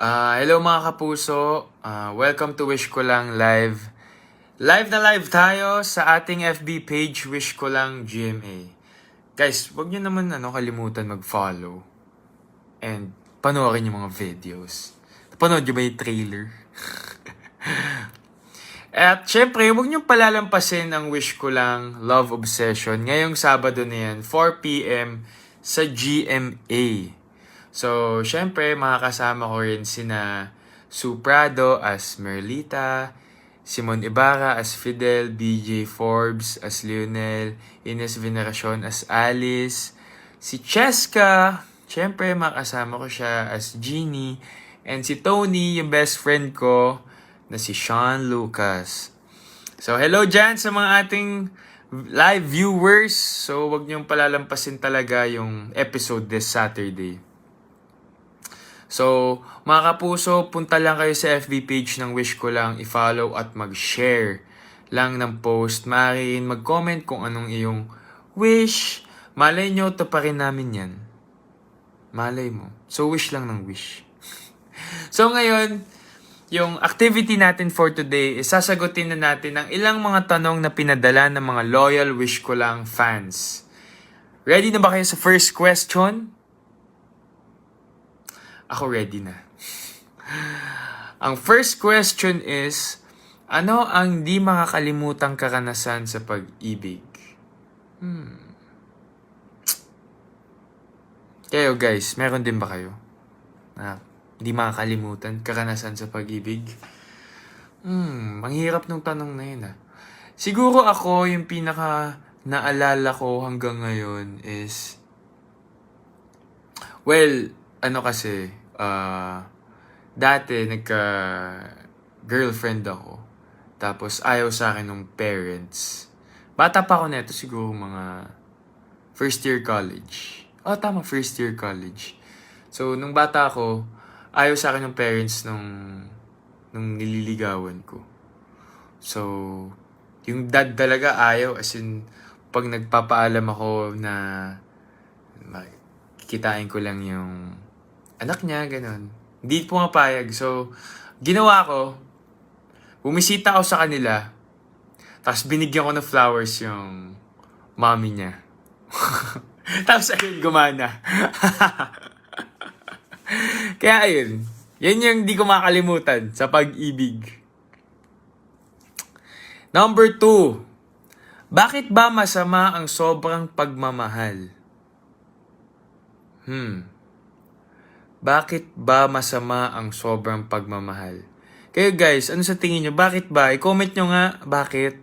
Hello mga kapuso. Welcome to Wish Ko Lang Live. Live na live tayo sa ating FB page, Wish Ko Lang GMA. Guys, wag niyo naman kalimutan mag-follow. And panoorin yung mga videos. Panood niyo ba yung trailer? At syempre, huwag niyo palalampasin ang Wish Ko Lang Love Obsession ngayong Sabado na yan, 4 p.m. sa GMA. So, syempre, makakasama ko rin sina Sue Prado as Merlita, Simon Ibarra as Fidel, BJ Forbes as Lionel, Ines Veneracion as Alice, si Cheska, syempre, makakasama ko siya as Jeannie, and si Tony, yung best friend ko, na si Sean Lucas. So, hello dyan sa mga ating live viewers. So, wag niyong palalampasin talaga yung episode this Saturday. So, mga kapuso, punta lang kayo sa FB page ng Wish Ko Lang, i-follow at mag-share lang ng post. Maaari rin mag-comment kung anong iyong wish. Malay nyo, to pa rin namin yan. Malay mo. So, wish lang ng wish. So, ngayon, yung activity natin for today is sasagutin na natin ang ilang mga tanong na pinadala ng mga loyal Wish Ko Lang fans. Ready na ba kayo sa first question? Ako ready na. Ang first question is, ano ang di makakalimutang karanasan sa pag-ibig? Kayo guys, meron din ba kayo? Di makakalimutan karanasan sa pag-ibig? Manghirap nung tanong na yun . Siguro ako, yung pinaka naalala ko hanggang ngayon is, well, dati nagka-girlfriend ako. Tapos ayaw sa akin ng parents. Bata pa ako neto, siguro mga first year college. Tama, first year college. So, nung bata ako, ayaw sa akin ng parents nung nililigawan ko. So, yung dad talaga ayaw. As in, pag nagpapaalam ako na kikitain ko lang yung anak niya, ganun. Hindi pumapayag. So, ginawa ko, bumisita ako sa kanila, tapos binigyan ko ng flowers yung mommy niya. Tapos ayun, gumana. Kaya ayun, yan yung di ko makalimutan sa pag-ibig. Number 2, bakit ba masama ang sobrang pagmamahal? Bakit ba masama ang sobrang pagmamahal? Kayo guys, ano sa tingin nyo? Bakit ba? I-comment nyo nga, bakit?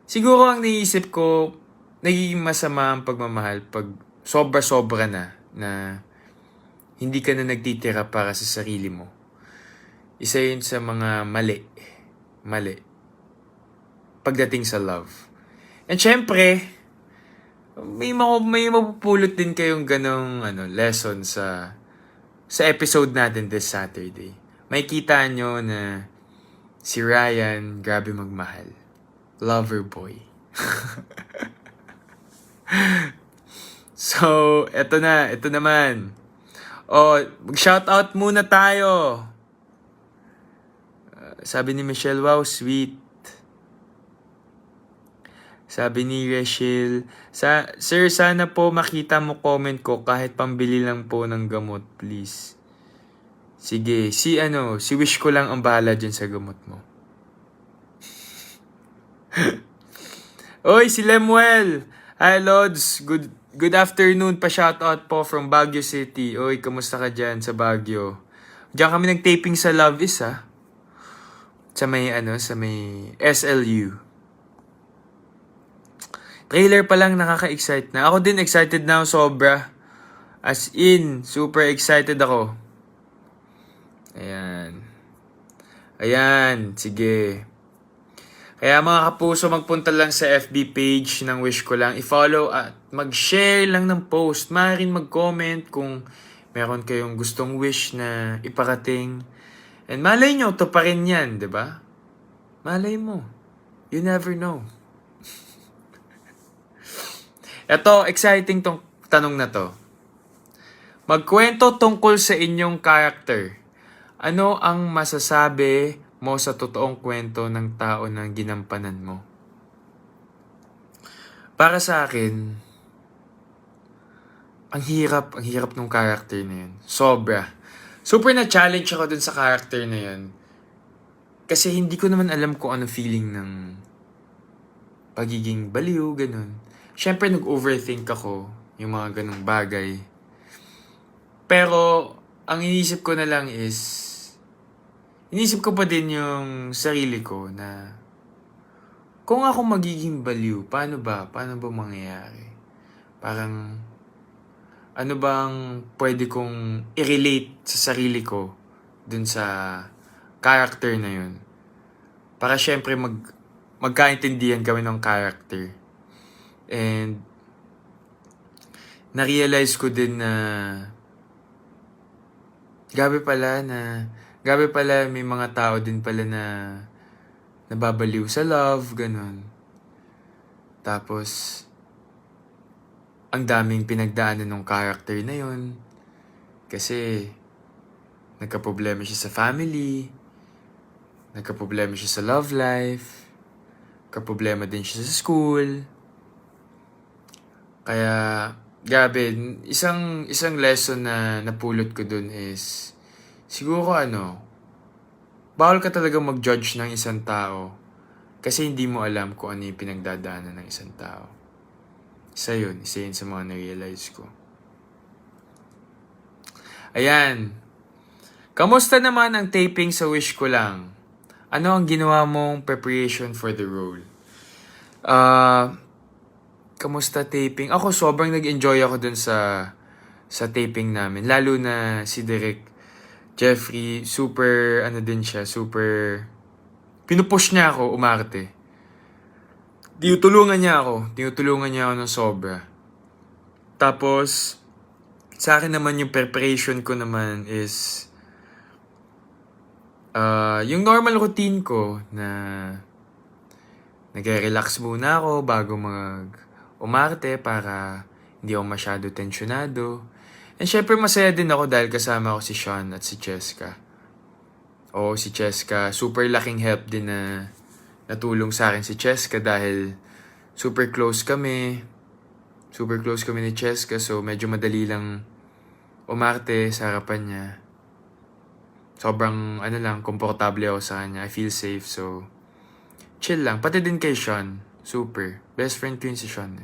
Siguro ang naisip ko, nagiging masama ang pagmamahal pag sobra-sobra na hindi ka na nagtitira para sa sarili mo. Isa yun sa mga mali. Pagdating sa love. And syempre, may mapupulot din kayong ganong lesson sa episode natin this Saturday. May kita nyo na si Ryan, grabe magmahal. Lover boy. So, ito naman. Mag-shoutout muna tayo. Sabi ni Michelle, wow, sweet. Sabi ni Rachel, Sir, sana po makita mo comment ko kahit pambili lang po ng gamot, please. Sige, si Wish Ko Lang ang bahala dyan sa gamot mo. Oy, si Lemuel! Hi, Lods! Good afternoon, pa-shoutout po from Baguio City. Oy, kamusta ka dyan sa Baguio? Diyan kami nag-taping sa Love Is, Sa may SLU. Trailer pa lang nakaka-excite na. Ako din excited na ako sobra. As in, super excited ako. Ayan, sige. Kaya mga kapuso, magpunta lang sa FB page ng Wish Ko Lang. I-follow at mag-share lang ng post. Maaaring mag-comment kung meron kayong gustong wish na iparating. And malay nyo, to pa rin yan, di ba? Malay mo. You never know. Ito, exciting tong tanong na to. Magkwento tungkol sa inyong character. Ano ang masasabi mo sa totoong kwento ng tao na ginampanan mo? Para sa akin, ang hirap nung character na yun. Sobra. Super na-challenge ako dun sa character na yun. Kasi hindi ko naman alam kung ano feeling ng pagiging baliw, ganun. Siyempre, nag-overthink ako yung mga ganung bagay. Pero, ang inisip ko na lang is, inisip ko pa din yung sarili ko na, kung ako magiging baliw, paano ba? Paano ba mangyayari? Parang, ano bang pwede kong i-relate sa sarili ko dun sa character na yun? Para syempre magkaintindihan kami ng character. And na-realize ko din na grabe pala may mga tao din pala na nababaliw sa love, ganun. Tapos ang daming pinagdaanan ng character na yun. Kasi nagkaproblema siya sa family, nagkaproblema siya sa love life, nagkaproblema din siya sa school. Kaya, grabe, isang lesson na napulot ko dun is, siguro bawal ka talaga mag-judge ng isang tao kasi hindi mo alam kung ano yung pinagdadaanan ng isang tao. Isa yun sa mga na-realize ko. Ayan. Kamusta naman ang taping sa Wish Ko Lang? Ano ang ginawa mong preparation for the role? Kamusta taping? Ako sobrang nag-enjoy ako dun sa taping namin. Lalo na si Derek Jeffrey, super din siya, super pinupush niya ako umarte. Tinutulungan niya ako ng sobra. Tapos sa akin naman yung preparation ko naman is yung normal routine ko na nagre-relax muna ako bago umarte para hindi ako masyado tensyonado. And syempre masaya din ako dahil kasama ko si Sean at si Cheska. Si Cheska, super laking help din na natulong sa akin si Cheska dahil super close kami. Super close kami ni Cheska, so medyo madali lang umarte sa harapan niya. Sobrang komportable ako sa kanya. I feel safe, so chill lang. Pati din kay Sean, super. Best friend ko yun si Sean.